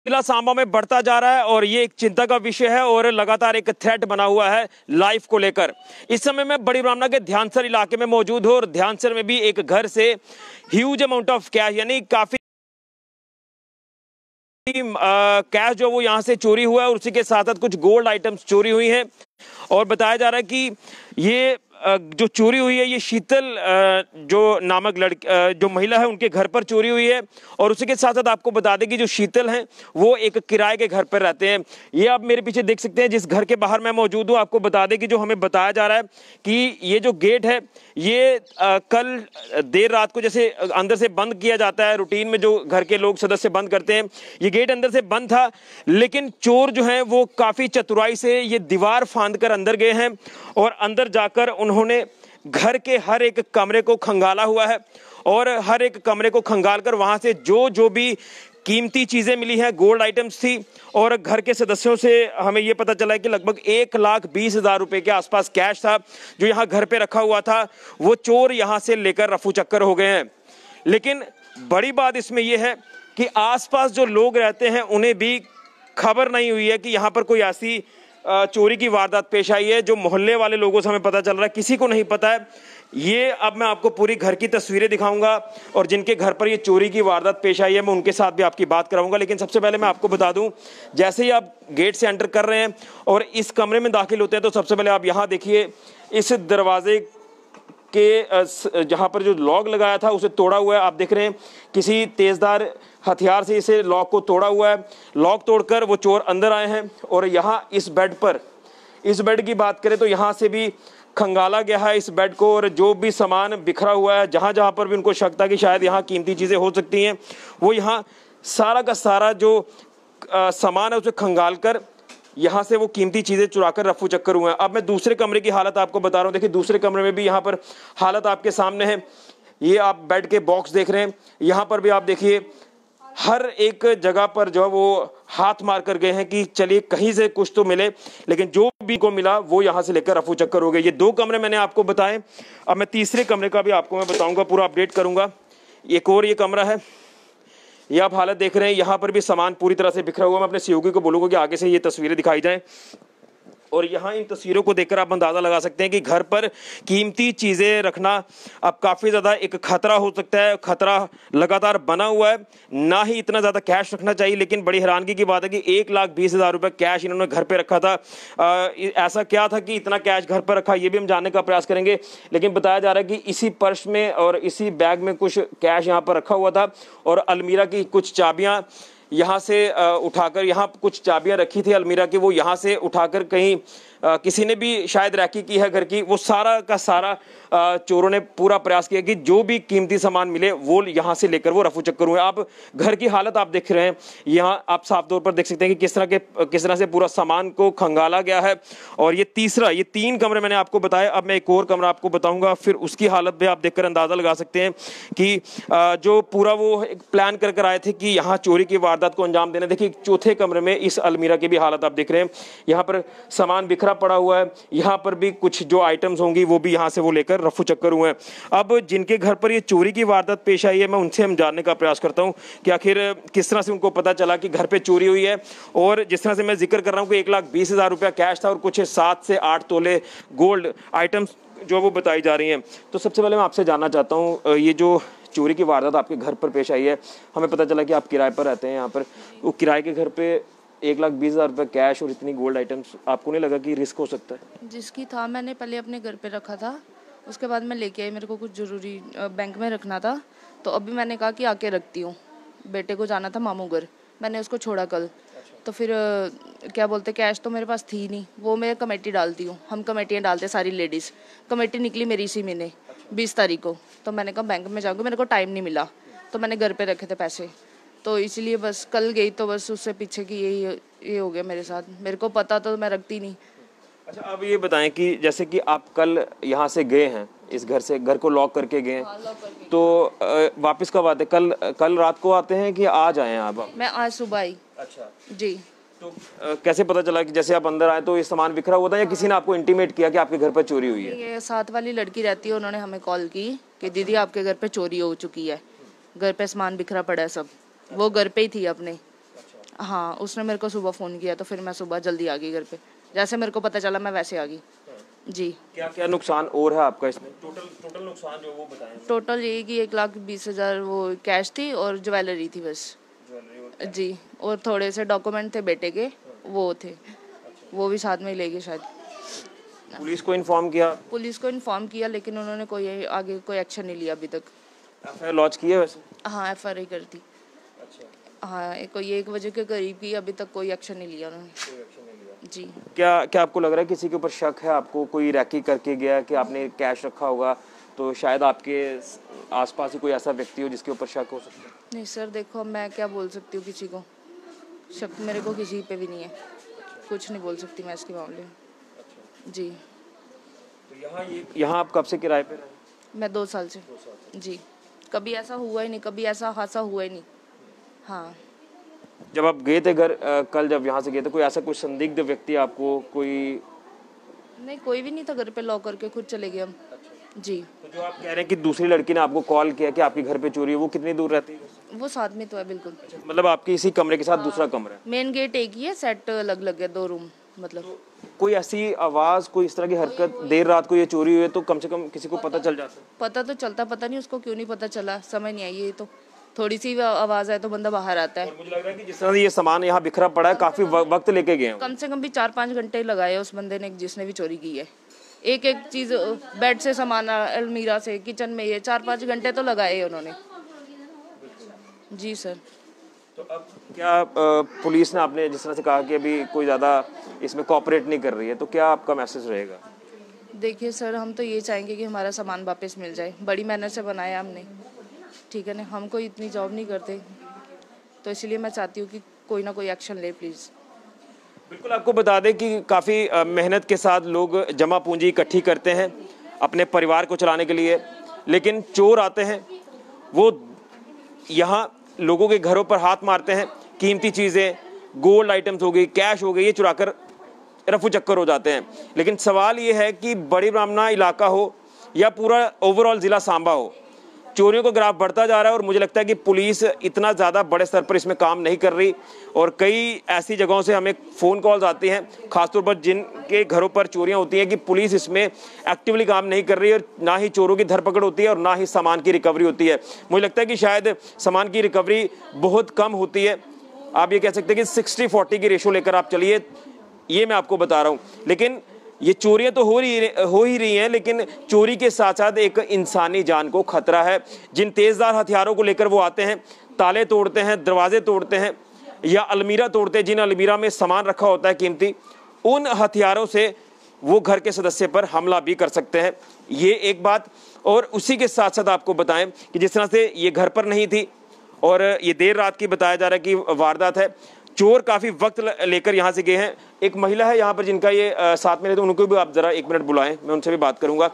जिला सांबा में बढ़ता जा रहा है और ये एक चिंता का विषय है और लगातार एक थ्रेट बना हुआ है लाइफ को लेकर। इस समय मैं बड़ी ब्राह्मणा के ध्यानसर इलाके में मौजूद हूँ और ध्यानसर में भी एक घर से ह्यूज अमाउंट ऑफ कैश यानी काफी कैश जो वो यहाँ से चोरी हुआ है और उसी के साथ साथ कुछ गोल्ड आइटम्स चोरी हुई हैं। और बताया जा रहा है कि ये जो चोरी हुई है ये शीतल जो नामक लड़की जो महिला है उनके घर पर चोरी हुई है। और उसी के साथ साथ आपको बता दें कि जो शीतल हैं वो एक किराए के घर पर रहते हैं। ये आप मेरे पीछे देख सकते हैं जिस घर के बाहर मैं मौजूद हूँ। आपको बता दें कि जो हमें बताया जा रहा है कि ये जो गेट है ये कल देर रात को जैसे अंदर से बंद किया जाता है, रूटीन में जो घर के लोग सदस्य बंद करते हैं, ये गेट अंदर से बंद था। लेकिन चोर जो है वो काफी चतुराई से ये दीवार फांद कर अंदर गए हैं और अंदर जाकर उन्होंने घर के हर एक कमरे को खंगाला हुआ है और हर एक कमरे को खंगाल कर वहां से जो भी कीमती चीजें मिली हैं, गोल्ड आइटम्स थी। और घर के सदस्यों से हमें यह पता चला है कि लगभग 1,20,000 रुपए के आसपास कैश था जो यहाँ घर पे रखा हुआ था। वो चोर यहाँ से लेकर रफू चक्कर हो गए हैं। लेकिन बड़ी बात इसमें यह है कि आसपास जो लोग रहते हैं उन्हें भी खबर नहीं हुई है कि यहाँ पर कोई ऐसी चोरी की वारदात पेश आई है। जो मोहल्ले वाले लोगों से हमें पता चल रहा है, किसी को नहीं पता है। ये अब मैं आपको पूरी घर की तस्वीरें दिखाऊंगा और जिनके घर पर ये चोरी की वारदात पेश आई है मैं उनके साथ भी आपकी बात कराऊंगा। लेकिन सबसे पहले मैं आपको बता दूं, जैसे ही आप गेट से एंटर कर रहे हैं और इस कमरे में दाखिल होते हैं तो सबसे पहले आप यहाँ देखिए, इस दरवाजे के जहाँ पर जो लॉक लगाया था उसे तोड़ा हुआ है। आप देख रहे हैं किसी तेजदार हथियार से इसे लॉक को तोड़ा हुआ है। लॉक तोड़कर वो चोर अंदर आए हैं और यहाँ इस बेड की बात करें तो यहाँ से भी खंगाला गया है इस बेड को। और जो भी सामान बिखरा हुआ है, जहाँ जहाँ पर भी उनको शक था कि शायद यहाँ कीमती चीज़ें हो सकती हैं, वो यहाँ सारा का सारा जो सामान है उसे खंगाल कर यहाँ से वो कीमती चीज़ें चुराकर रफू चक्कर हुए हैं। अब मैं दूसरे कमरे की हालत आपको बता रहा हूँ। देखिए दूसरे कमरे में भी यहाँ पर हालत आपके सामने है। ये आप बेड के बॉक्स देख रहे हैं, यहाँ पर भी आप देखिए हर एक जगह पर जो है वो हाथ मार कर गए हैं कि चलिए कहीं से कुछ तो मिले। लेकिन जो भी को मिला वो यहाँ से लेकर रफू चक्कर हो गए। ये 2 कमरे मैंने आपको बताए। अब मैं तीसरे कमरे का भी आपको मैं बताऊंगा, पूरा अपडेट करूंगा। एक और ये कमरा है, ये आप हालत देख रहे हैं, यहाँ पर भी सामान पूरी तरह से बिखरा हुआ। मैं अपने सहयोगी को बोलूँगा कि आगे से ये तस्वीरें दिखाई जाएं और यहाँ इन तस्वीरों को देखकर आप अंदाज़ा लगा सकते हैं कि घर पर कीमती चीज़ें रखना अब काफ़ी ज़्यादा एक खतरा हो सकता है। खतरा लगातार बना हुआ है। ना ही इतना ज़्यादा कैश रखना चाहिए, लेकिन बड़ी हैरानगी की बात है कि 1,20,000 रुपये कैश इन्होंने घर पे रखा था। ऐसा क्या था कि इतना कैश घर पर रखा, ये भी हम जानने का प्रयास करेंगे। लेकिन बताया जा रहा है कि इसी पर्स में और इसी बैग में कुछ कैश यहाँ पर रखा हुआ था और अलमीरा की कुछ चाबियाँ यहाँ से उठाकर, यहाँ कुछ चाबियाँ रखी थी अलमीरा की, वो यहाँ से उठाकर कहीं किसी ने भी शायद रैकी की है घर की। वो सारा का सारा चोरों ने पूरा प्रयास किया कि जो भी कीमती सामान मिले वो यहाँ से लेकर वो रफू चक्कर हुए। आप घर की हालत आप देख रहे हैं, यहाँ आप साफ तौर पर देख सकते हैं कि किस तरह से पूरा सामान को खंगाला गया है। और ये 3 कमरे मैंने आपको बताया। अब मैं एक और कमरा आपको बताऊंगा, फिर उसकी हालत भी आप देखकर अंदाजा लगा सकते हैं कि जो पूरा वो एक प्लान कर आए थे कि यहाँ चोरी की वारदात को अंजाम देने। देखिए चौथे कमरे में इस अलमीरा की भी हालत आप देख रहे हैं, यहाँ पर सामान बिखरा पड़ा हुआ है। यहाँ पर भी कुछ जो आइटम्स होंगी वो भी यहाँ से वो लेकर रफू चक्कर हुए हैं। अब जिनके घर पर ये चोरी की वारदात पेश आई है मैं उनसे हम जानने का प्रयास करता हूँ कि आखिर किस तरह से उनको पता चला कि घर पे चोरी हुई है। और जिस तरह से मैं जिक्र कर रहा हूँ कि 1,20,000 रुपया कैश था और कुछ 7 से 8 तोले गोल्ड आइटम्स जो वो बताई जा रही हैं। तो सबसे पहले मैं आपसे जानना चाहता हूँ, ये जो चोरी की वारदात आपके घर पर पेश आई है, हमें पता चला कि आप किराए पर रहते हैं यहाँ पर, वो किराए के घर पे 1,20,000 रुपये कैश और इतनी गोल्ड आइटम्स, आपको नहीं लगा कि रिस्क हो सकता है? जिसकी था मैंने पहले अपने घर पे रखा था, उसके बाद मैं लेके आई, मेरे को कुछ ज़रूरी बैंक में रखना था, तो अभी मैंने कहा कि आके रखती हूँ। बेटे को जाना था मामू घर, मैंने उसको छोड़ा कल। तो फिर क्या बोलते, कैश तो मेरे पास थी नहीं, वो मैं कमेटी डालती हूँ, हम कमेटियाँ डालते सारी लेडीज़। कमेटी निकली मेरी इसी महीने 20 तारीख को, तो मैंने कहा बैंक में जाऊँगी, मेरे को टाइम नहीं मिला तो मैंने घर पे रखे थे पैसे, तो इसलिए बस कल गई तो बस उससे पीछे की ये हो गया मेरे साथ। मेरे को पता तो मैं रखती नहीं। अच्छा अब ये बताएं कि जैसे कि आप कल यहाँ से गए हैं, इस घर से, घर को लॉक करके गए हैं, तो वापस कब आते? कल रात को आते हैं कि आज आए हैं आप? मैं आज सुबह आई। अच्छा जी। तो कैसे पता चला कि जैसे आप अंदर आए तो ये सामान बिखरा हुआ था या किसी ने आपको इंटीमेट किया कि आपके घर पर चोरी हुई है? ये साथ वाली लड़की रहती है, उन्होंने हमें कॉल की कि दीदी आपके घर पे चोरी हो चुकी है, घर पे सामान बिखरा पड़ा है सब। वो घर पे ही थी अपने। हाँ, उसने मेरे को सुबह फ़ोन किया तो फिर मैं सुबह जल्दी आ गई घर पे। जैसे मेरे को पता चला मैं वैसे आ गई। जी। क्या क्या नुकसान और है आपका इसमें? टोटल नुकसान जो वो बताएं। टोटल यही कि 1,20,000 वो कैश थी और ज्वेलरी थी बस। जी, और थोड़े से डॉक्यूमेंट थे बेटे के, वो थे। वो भी साथ में ही ले गए शायद। पुलिस को इन्फॉर्म किया? पुलिस को इन्फॉर्म किया लेकिन उन्होंने कोई आगे कोई एक्शन नहीं लिया अभी तक। एफआईआर लॉन्च की है वैसे? हाँ, एफआईआर कर दी। हाँ, कोई 1 बजे के करीब की, अभी तक कोई एक्शन नहीं लिया उन्होंने। जी। क्या क्या आपको लग रहा है किसी के ऊपर शक है? आपको कोई रैकी करके गया कि आपने कैश रखा होगा, तो शायद आपके आसपास ही कोई ऐसा व्यक्ति हो जिसके ऊपर शक हो सकता है? नहीं सर, देखो मैं क्या बोल सकती हूँ किसी को, शक मेरे को किसी पे भी नहीं है। कुछ नहीं बोल सकती मैं इसके मामले में। जी। तो यहाँ आप कब से किराए पे रहे? मैं 2 साल से। जी। कभी ऐसा हुआ ही नहीं, कभी ऐसा हादसा हुआ ही नहीं। हाँ। जब आप गए थे घर कल जब यहाँ से गए थे, कोई ऐसा कोई संदिग्ध व्यक्ति आपको कोई? नहीं, कोई भी नहीं था घर पे, लॉक करके खुद चले गए हम। जी। तो जो आप कह रहे हैं कि दूसरी लड़की ने आपको कॉल किया कि आपके घर पे चोरी है, वो कितनी दूर रहती है? वो साथ में तो है बिल्कुल। मतलब आपके इसी कमरे के साथ दूसरा कमरा है? मेन गेट एक ही है, सेट अलग अलग है, 2 रूम मतलब। कोई ऐसी आवाज, कोई इस तरह की हरकत, देर रात को ये चोरी हुई है तो कम से कम किसी को पता चल जाता है? पता तो चलता, पता नहीं उसको क्यों नहीं पता चला, समझ नहीं आई। ये तो थोड़ी सी आवाज आए तो बंदा बाहर आता है। मुझे लग रहा है कि जिस तरह से ये सामान यहाँ बिखरा पड़ा है, काफी वक्त लेके गए हैं। कम से कम भी 4-5 घंटे लगाए उस बंदे ने जिसने भी चोरी की है। एक एक चीज, बेड से सामान, अलमीरा से, किचन में, ये 4-5 घंटे तो लगाए उन्होंने। जी सर। तो अब क्या पुलिस ने, आपने जिस तरह से कहा कि अभी कोई ज़्यादा इसमें कोऑपरेट नहीं कर रही है, तो क्या आपका मैसेज रहेगा? देखिए सर, हम तो ये चाहेंगे कि हमारा सामान वापस मिल जाए। बड़ी मेहनत से बनाया हमने, ठीक है ना, हम कोई इतनी जॉब नहीं करते, तो इसलिए मैं चाहती हूँ कि कोई ना कोई एक्शन ले प्लीज़। बिल्कुल, आपको बता दें कि काफ़ी मेहनत के साथ लोग जमा पूंजी इकट्ठी करते हैं अपने परिवार को चलाने के लिए, लेकिन चोर आते हैं, वो यहाँ लोगों के घरों पर हाथ मारते हैं, कीमती चीज़ें, गोल्ड आइटम्स हो गई, कैश हो गई, ये चुराकर रफू चक्कर हो जाते हैं। लेकिन सवाल ये है कि बड़ी ब्राह्मणा इलाका हो या पूरा ओवरऑल ज़िला सांबा हो, चोरियों का ग्राफ बढ़ता जा रहा है और मुझे लगता है कि पुलिस इतना ज़्यादा बड़े स्तर पर इसमें काम नहीं कर रही। और कई ऐसी जगहों से हमें फ़ोन कॉल्स आती हैं, खासतौर पर जिनके घरों पर चोरियां होती हैं, कि पुलिस इसमें एक्टिवली काम नहीं कर रही है और ना ही चोरों की धरपकड़ होती है और ना ही सामान की रिकवरी होती है। मुझे लगता है कि शायद सामान की रिकवरी बहुत कम होती है। आप ये कह सकते हैं कि 60-40 की रेशो लेकर आप चलिए, ये मैं आपको बता रहा हूँ। लेकिन ये चोरियां तो हो ही रही हैं, लेकिन चोरी के साथ साथ एक इंसानी जान को खतरा है। जिन तेज़दार हथियारों को लेकर वो आते हैं, ताले तोड़ते हैं, दरवाजे तोड़ते हैं या अलमीरा तोड़ते हैं, जिन अलमीरा में सामान रखा होता है कीमती, उन हथियारों से वो घर के सदस्य पर हमला भी कर सकते हैं। ये एक बात। और उसी के साथ साथ आपको बताएं कि जिस तरह से ये घर पर नहीं थी और ये देर रात की बताया जा रहा है कि वारदात है, चोर काफ़ी वक्त लेकर यहाँ से गए हैं। एक महिला है यहाँ पर जिनका ये साथ में, तो उनको भी आप ज़रा 1 मिनट बुलाएं, मैं उनसे भी बात करूँगा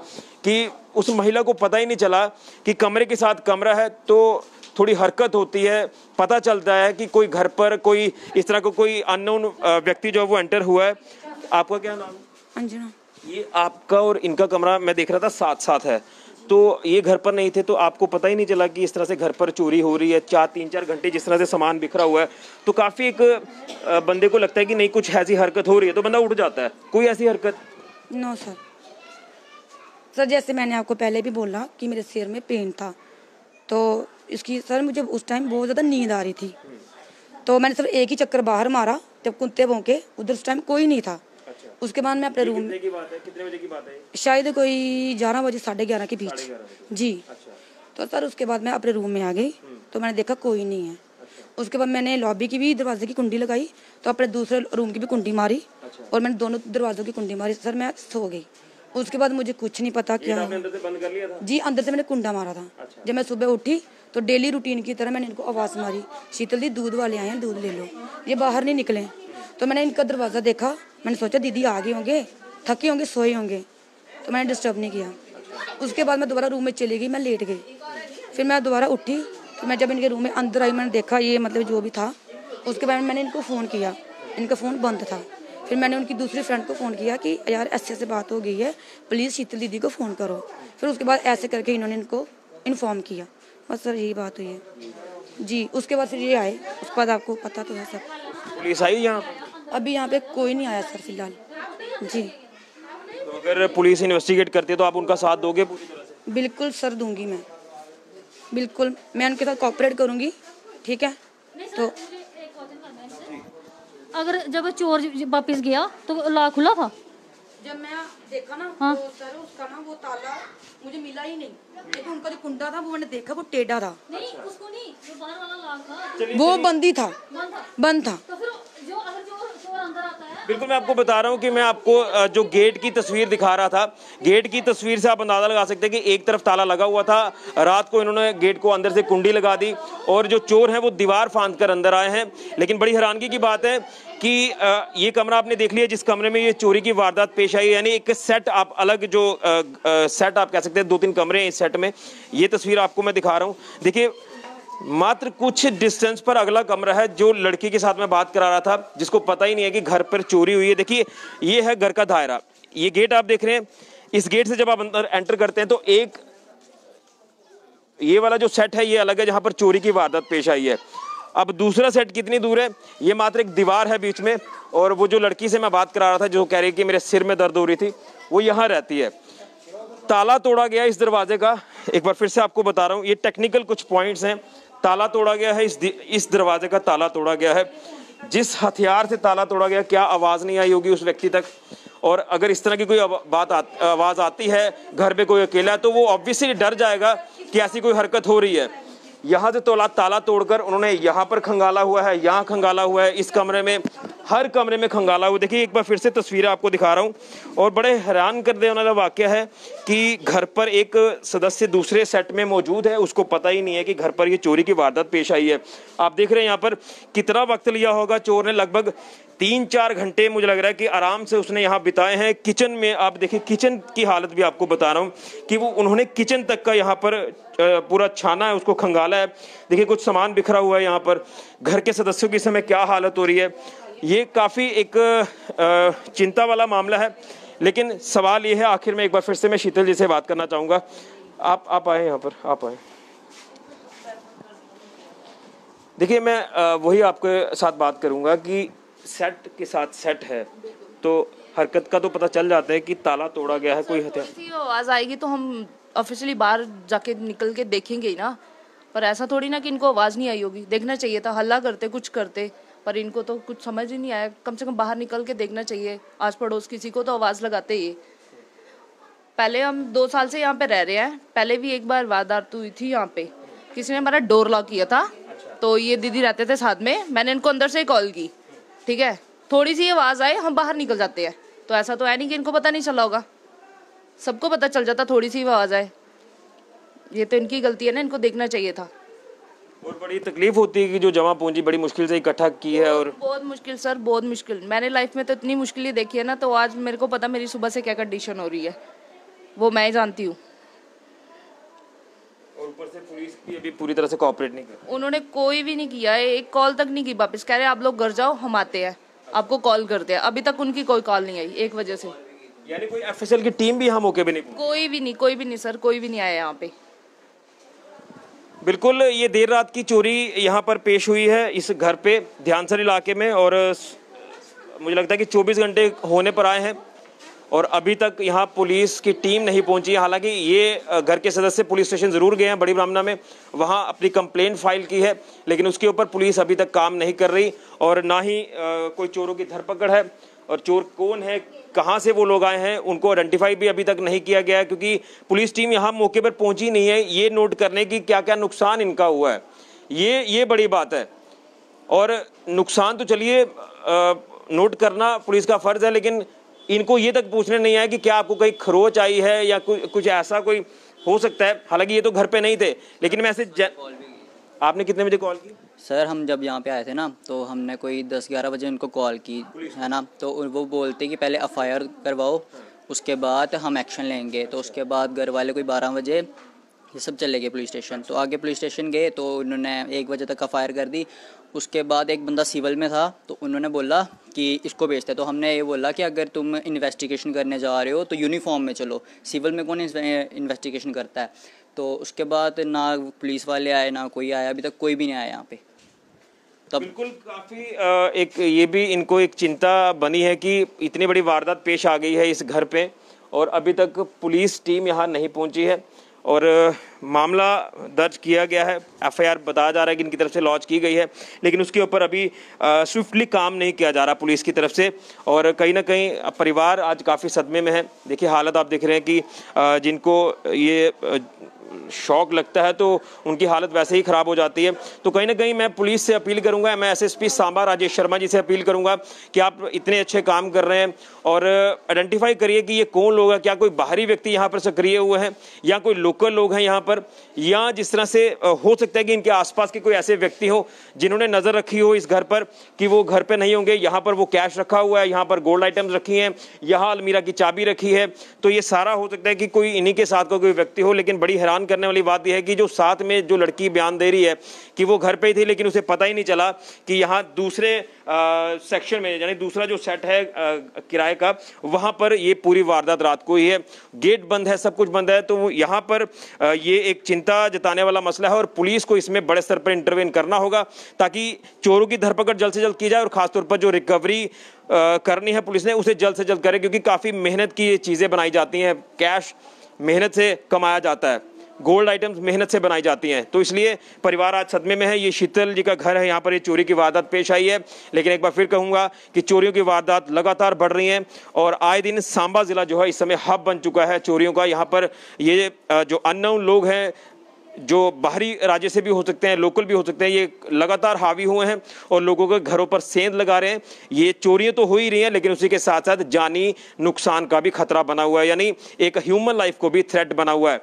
कि उस महिला को पता ही नहीं चला कि कमरे के साथ कमरा है तो थोड़ी हरकत होती है, पता चलता है कि कोई घर पर कोई इस तरह का कोई अननोन व्यक्ति जो है वो एंटर हुआ है। आपका क्या नाम है? अंजना। ये आपका और इनका कमरा मैं देख रहा था साथ साथ है, तो ये घर पर नहीं थे, तो आपको पता ही नहीं चला कि इस तरह से घर पर चोरी हो रही है? 3-4 घंटे जिस तरह से सामान बिखरा हुआ है, तो काफ़ी एक बंदे को लगता है कि नहीं कुछ ऐसी हरकत हो रही है, तो बंदा उठ जाता है। कोई ऐसी हरकत? नो सर, जैसे मैंने आपको पहले भी बोला कि मेरे सिर में पेन था, तो इसकी सर मुझे उस टाइम बहुत ज़्यादा नींद आ रही थी, तो मैंने सिर्फ एक ही चक्कर बाहर मारा, जब कुत्ते भौंके उधर उस टाइम कोई नहीं था। उसके बाद मैं अपने रूम में, कितने बजे की बात है? शायद कोई 11 बजे 11:30 के बीच। जी। तो सर उसके बाद मैं अपने रूम में आ गई, तो मैंने देखा कोई नहीं है। उसके बाद मैंने लॉबी की भी दरवाजे की कुंडी लगाई, तो अपने दूसरे रूम की भी कुंडी मारी और मैंने दोनों दरवाजों की कुंडी मारी। सर मैं सो गई। उसके बाद मुझे कुछ नहीं पता क्या। अंदर से बंद कर लिया था? जी, अंदर से मैंने कुंडा मारा था। जब मैं सुबह उठी तो डेली रूटीन की तरह मैंने इनको आवाज़ मारी, शीतल दी दूध वाले आए हैं, दूध ले लो। ये बाहर नहीं निकले, तो मैंने इनका दरवाज़ा देखा, मैंने सोचा दीदी आ गए होंगे, थके होंगे, सोए होंगे, तो मैंने डिस्टर्ब नहीं किया। उसके बाद मैं दोबारा रूम में चली गई, मैं लेट गई। फिर मैं दोबारा उठी, तो मैं जब इनके रूम में अंदर आई, मैंने देखा ये मतलब जो भी था। उसके बाद मैंने इनको फ़ोन किया, इनका फ़ोन बंद था। फिर मैंने उनकी दूसरी फ्रेंड को फ़ोन किया कि यार ऐसे बात हो गई है, प्लीज़ शीतल दीदी को फ़ोन करो। फिर उसके बाद ऐसे करके इन्होंने इनको इन्फॉर्म किया। बस सर यही बात हुई है जी। उसके बाद फिर ये आए, उसके बाद आपको पता तो है सब। पुलिस आई यहाँ पर? अभी यहाँ पे कोई नहीं आया सर फिलहाल जी। तो अगर पुलिस इन्वेस्टिगेट करती है तो आप उनका साथ दोगे पूरी तरह से? बिल्कुल सर दूंगी मैं, बिल्कुल मैं उनके साथ कोऑपरेट करूंगी, ठीक है। तो अगर जब चोर वापस गया तो लॉक खुला था? जब मैं देखा ना हाँ। तो सर उसका ना वो ताला मुझे मिला ही नहीं, लेकिन उनका जो कुंडा था वो मैंने देखा वो टेढ़ा था। नहीं उसको नहीं, जो बाहर वाला लॉक था वो बंद ही था, बंद था। तो फिर जो अगर चोर अंदर आता है। बिल्कुल, मैं आपको बता रहा हूँ कि मैं आपको जो गेट की तस्वीर दिखा रहा था, गेट की तस्वीर से आप अंदाजा लगा सकते हैं कि एक तरफ ताला लगा हुआ था, रात को इन्होंने गेट को अंदर से कुंडी लगा दी और जो चोर हैं वो दीवार फांद कर अंदर आए हैं। लेकिन बड़ी हैरानगी की बात है कि ये कमरा आपने देख लिया जिस कमरे में ये चोरी की वारदात पेश आई, यानी एक सेट आप अलग जो सेट आप कह सकते हैं 2-3 कमरे हैं इस सेट में। ये तस्वीर आपको मैं दिखा रहा हूँ, देखिए मात्र कुछ डिस्टेंस पर अगला कमरा है जो लड़की के साथ मैं बात करा रहा था, जिसको पता ही नहीं है कि घर पर चोरी हुई है। देखिए ये है घर का दायरा, ये गेट आप देख रहे हैं, इस गेट से जब आप अंदर एंटर करते हैं तो एक ये वाला जो सेट है ये अलग है जहां पर चोरी की वारदात पेश आई है। अब दूसरा सेट कितनी दूर है, ये मात्र एक दीवार है बीच में, और वो जो लड़की से मैं बात करा रहा था जो कह रही कि मेरे सिर में दर्द हो रही थी वो यहाँ रहती है। ताला तोड़ा गया इस दरवाजे का, एक बार फिर से आपको बता रहा हूँ, ये टेक्निकल कुछ पॉइंट्स हैं। ताला तोड़ा गया है, इस दरवाजे का ताला तोड़ा गया है। जिस हथियार से ताला तोड़ा गया, क्या आवाज़ नहीं आई होगी उस व्यक्ति तक, और अगर इस तरह की कोई आवाज़ आती है, घर पे कोई अकेला है, तो वो ऑब्वियसली डर जाएगा कि ऐसी कोई हरकत हो रही है। यहाँ से ताला तोड़कर उन्होंने यहाँ पर खंगाला हुआ है, यहाँ खंगाला हुआ है, इस कमरे में, हर कमरे में खंगाला हुआ। देखिए एक बार फिर से तस्वीरें आपको दिखा रहा हूँ, और बड़े हैरान कर देने वाला वाक़या है कि घर पर एक सदस्य दूसरे सेट में मौजूद है, उसको पता ही नहीं है कि घर पर ये चोरी की वारदात पेश आई है। आप देख रहे हैं यहाँ पर कितना वक्त लिया होगा चोर ने, लगभग 3-4 घंटे मुझे लग रहा है कि आराम से उसने यहाँ बिताए हैं। किचन में आप देखिए, किचन की हालत भी आपको बता रहा हूँ कि वो उन्होंने किचन तक का यहाँ पर पूरा छाना है, उसको खंगाला है। देखिए कुछ सामान बिखरा हुआ है यहाँ पर, घर के सदस्यों की समय क्या हालत हो रही है। ये काफ़ी एक चिंता वाला मामला है। लेकिन सवाल ये है, आखिर में एक बार फिर से मैं शीतल जी से बात करना चाहूँगा। आप आए यहाँ पर, आप आए। देखिए मैं वही आपके साथ बात करूँगा कि सेट के साथ सेट है तो हरकत का तो पता चल जाता है कि ताला तोड़ा गया है, कोई हथियार। आवाज़ आएगी तो हम ऑफिशियली बाहर जाके निकल के देखेंगे ही ना, पर ऐसा थोड़ी ना कि इनको आवाज़ नहीं आई होगी। देखना चाहिए था, हल्ला करते, कुछ करते, पर इनको तो कुछ समझ ही नहीं आया। कम से कम बाहर निकल के देखना चाहिए, आस पड़ोस किसी को तो आवाज़ लगाते ही। पहले हम 2 साल से यहाँ पे रह रहे हैं, पहले भी एक बार वारदात हुई थी यहाँ पे, किसी ने हमारा डोर लॉक किया था। तो ये दीदी रहते थे साथ में, मैंने इनको अंदर से कॉल की, ठीक है, थोड़ी सी आवाज़ आए हम बाहर निकल जाते हैं। तो ऐसा तो है नहीं कि इनको पता नहीं चला होगा, सबको पता चल जाता थोड़ी सी आवाज़ आए। ये तो इनकी गलती है ना, इनको देखना चाहिए था। और बड़ी तकलीफ होती है कि जो जमा पूंजी बड़ी मुश्किल से इकट्ठा की है, और बहुत मुश्किल सर, बहुत मुश्किल। मैंने लाइफ में तो इतनी मुश्किल देखी है ना, तो आज मेरे को पता मेरी सुबह से क्या कंडीशन हो रही है वो मैं ही जानती हूँ। और ऊपर से पुलिस भी अभी पूरी तरह से कोऑपरेट नहीं कर, उन्होंने कोई भी नहीं किया है, एक कॉल तक नहीं की वापस। कह रहे आप लोग घर जाओ, हम आते हैं, आपको कॉल करते हैं। अभी तक उनकी कोई कॉल नहीं आई 1 बजे से। यानी कोई एफएसएल की टीम भी यहाँ मौके पे नहीं पहुंची? कोई भी नहीं सर, कोई भी नहीं आया यहाँ पे। बिल्कुल, ये देर रात की चोरी यहाँ पर पेश हुई है इस घर पे ध्यानसर इलाके में, और मुझे लगता है कि 24 घंटे होने पर आए हैं और अभी तक यहाँ पुलिस की टीम नहीं पहुंची है। हालांकि ये घर के सदस्य पुलिस स्टेशन ज़रूर गए हैं बड़ी ब्राह्मणा में, वहाँ अपनी कंप्लेंट फाइल की है, लेकिन उसके ऊपर पुलिस अभी तक काम नहीं कर रही, और ना ही कोई चोरों की धरपकड़ है। और चोर कौन है, कहाँ से वो लोग आए हैं, उनको आइडेंटिफाई भी अभी तक नहीं किया गया है, क्योंकि पुलिस टीम यहाँ मौके पर पहुंची नहीं है ये नोट करने की क्या क्या नुकसान इनका हुआ है। ये बड़ी बात है। और नुकसान तो चलिए नोट करना पुलिस का फर्ज है, लेकिन इनको ये तक पूछने नहीं आया कि क्या आपको कहीं खरोच आई है या कुछ ऐसा कोई हो सकता है। हालांकि ये तो घर पे नहीं थे, लेकिन मैं ऐसे आपने कितने बजे कॉल की? सर हम जब यहाँ पे आए थे ना, तो हमने कोई 10-11 बजे उनको कॉल की है ना, तो वो बोलते कि पहले एफआईआर करवाओ, उसके बाद हम एक्शन लेंगे। तो उसके बाद घर वाले कोई 12 बजे ये सब चले गए पुलिस स्टेशन। तो आगे पुलिस स्टेशन गए तो उन्होंने 1 बजे तक एफआईआर कर दी। उसके बाद एक बंदा सिविल में था, तो उन्होंने बोला कि इसको भेजते। तो हमने ये बोला कि अगर तुम इन्वेस्टिगेशन करने जा रहे हो तो यूनिफॉर्म में चलो, सिविल में कौन इन्वेस्टिगेशन करता है। तो उसके बाद ना पुलिस वाले आए ना कोई आया, अभी तक कोई भी नहीं आया यहाँ पे। तब बिल्कुल काफ़ी एक ये भी इनको एक चिंता बनी है कि इतनी बड़ी वारदात पेश आ गई है इस घर पे और अभी तक पुलिस टीम यहाँ नहीं पहुँची है और मामला दर्ज किया गया है। एफआईआर बताया जा रहा है कि इनकी तरफ से लॉन्च की गई है, लेकिन उसके ऊपर अभी स्विफ्टली काम नहीं किया जा रहा पुलिस की तरफ से और कहीं ना कहीं परिवार आज काफ़ी सदमे में है। देखिए हालत आप देख रहे हैं कि जिनको ये शौक लगता है तो उनकी हालत वैसे ही ख़राब हो जाती है। तो कहीं ना कहीं मैं पुलिस से अपील करूंगा, मैं एसएसपी सांबा राजेश शर्मा जी से अपील करूंगा कि आप इतने अच्छे काम कर रहे हैं और आइडेंटिफाई करिए कि ये कौन लोग हैं, क्या कोई बाहरी व्यक्ति यहाँ पर सक्रिय हुए हैं या कोई लोकल लोग हैं यहाँ पर, या जिस तरह से हो सकता है कि इनके आसपास के कोई ऐसे व्यक्ति हो जिन्होंने नज़र रखी हो इस घर पर कि वो घर पर नहीं होंगे। यहाँ पर वो कैश रखा हुआ है, यहाँ पर गोल्ड आइटम्स रखी हैं, यहाँ अलमीरा की चाबी रखी है, तो ये सारा हो सकता है कि कोई इन्हीं के साथ का कोई व्यक्ति हो। लेकिन बड़ी हैरान करने वाली बात यह है कि जो साथ में जो लड़की बयान दे रही है कि वो घर पे ही थी लेकिन उसे पता ही नहीं चला कि यहाँ दूसरे सेक्शन में यानी दूसरा जो सेट है किराए का, वहां पर ये पूरी वारदात रात को ही है। गेट बंद है, सब कुछ बंद है, तो यहाँ पर ये एक चिंता जताने वाला मसला है और पुलिस को इसमें बड़े स्तर पर इंटरवेन करना होगा ताकि चोरों की धरपकड़ जल्द से जल्द की जाए और खासतौर पर जो रिकवरी करनी है पुलिस ने उसे जल्द से जल्द करे, क्योंकि काफ़ी मेहनत की ये चीज़ें बनाई जाती हैं। कैश मेहनत से कमाया जाता है, गोल्ड आइटम्स मेहनत से बनाई जाती हैं, तो इसलिए परिवार आज सदमे में है। ये शीतल जी का घर है, यहाँ पर ये चोरी की वारदात पेश आई है। लेकिन एक बार फिर कहूँगा कि चोरियों की वारदात लगातार बढ़ रही हैं और आए दिन सांबा ज़िला जो है इस समय हब बन चुका है चोरियों का। यहाँ पर ये जो अननोन लोग हैं, जो बाहरी राज्य से भी हो सकते हैं, लोकल भी हो सकते हैं, ये लगातार हावी हुए हैं और लोगों के घरों पर सेंध लगा रहे हैं। ये चोरियां तो हो ही रही हैं लेकिन उसी के साथ साथ जानी नुकसान का भी खतरा बना हुआ है, यानी एक ह्यूमन लाइफ को भी थ्रेट बना हुआ है।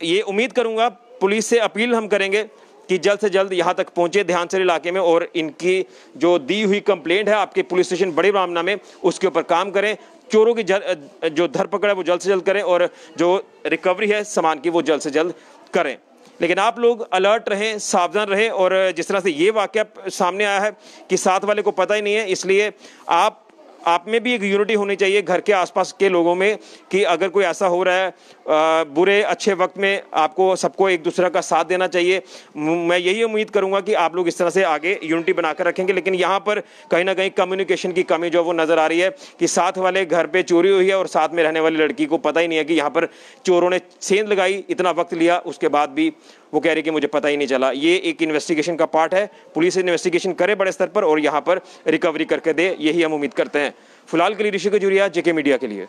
ये उम्मीद करूंगा, पुलिस से अपील हम करेंगे कि जल्द से जल्द यहाँ तक पहुंचे ध्यानसर इलाके में और इनकी जो दी हुई कंप्लेंट है आपके पुलिस स्टेशन बड़े ब्राह्मणा में, उसके ऊपर काम करें। चोरों की जो धरपकड़ है वो जल्द से जल्द करें और जो रिकवरी है सामान की वो जल्द से जल्द करें। लेकिन आप लोग अलर्ट रहें, सावधान रहें और जिस तरह से ये वाकया सामने आया है कि साथ वाले को पता ही नहीं है, इसलिए आप में भी एक यूनिटी होनी चाहिए घर के आसपास के लोगों में कि अगर कोई ऐसा हो रहा है बुरे अच्छे वक्त में आपको सबको एक दूसरे का साथ देना चाहिए। मैं यही उम्मीद करूंगा कि आप लोग इस तरह से आगे यूनिटी बनाकर रखेंगे। लेकिन यहाँ पर कहीं ना कहीं कम्युनिकेशन की कमी जो वो नज़र आ रही है कि साथ वाले घर पे चोरी हुई है और साथ में रहने वाली लड़की को पता ही नहीं है कि यहाँ पर चोरों ने सेंध लगाई, इतना वक्त लिया, उसके बाद भी वो कह रही कि मुझे पता ही नहीं चला। ये एक इन्वेस्टिगेशन का पार्ट है, पुलिस इन्वेस्टिगेशन करे बड़े स्तर पर और यहाँ पर रिकवरी करके दे, यही हम उम्मीद करते हैं। फिलहाल के लिए ऋषि खजूरिया, जेके मीडिया के लिए।